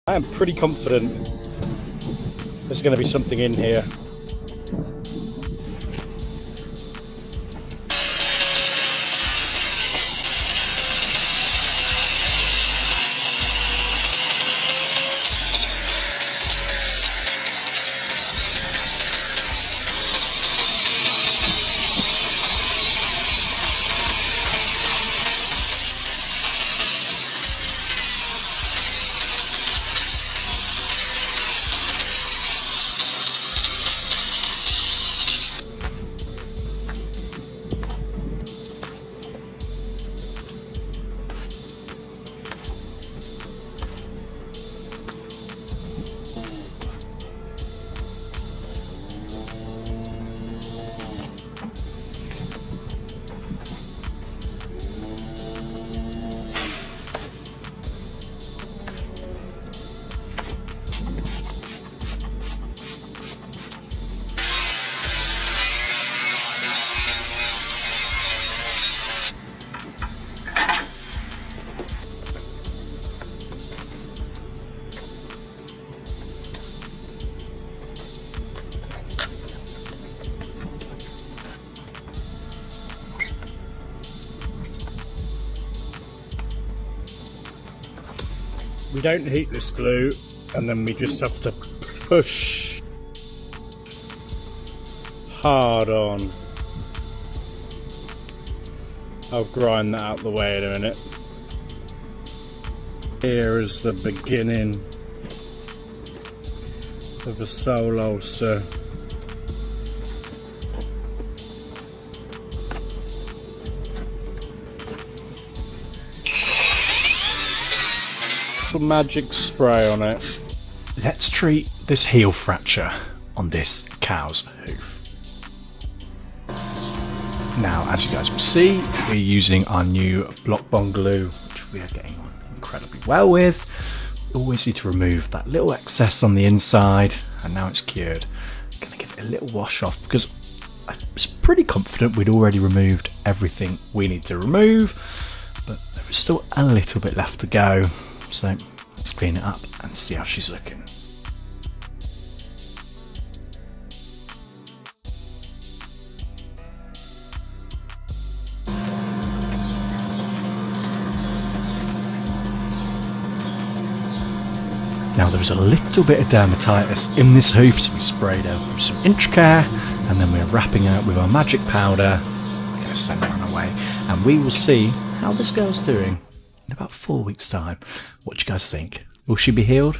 I am pretty confident there's going to be something in here. We don't heat this glue, and then we just have to push hard on. I'll grind that out the way in a minute. Here is the beginning of the sole ulcer. Some magic spray on it. Let's treat this heel fracture on this cow's hoof. Now, as you guys can see, we're using our new block bond glue, which we are getting on incredibly well with. We always need to remove that little excess on the inside, and now it's cured. I'm going to give it a little wash off because I was pretty confident we'd already removed everything we need to remove, but there is still a little bit left to go. So let's clean it up and see how she's looking. Now there's a little bit of dermatitis in this hoof, so we sprayed her with some inch care, and then we're wrapping her with our magic powder. We're going to send her on her way, and we will see how this girl's doing in about 4 weeks' time. What do you guys think? Will she be healed?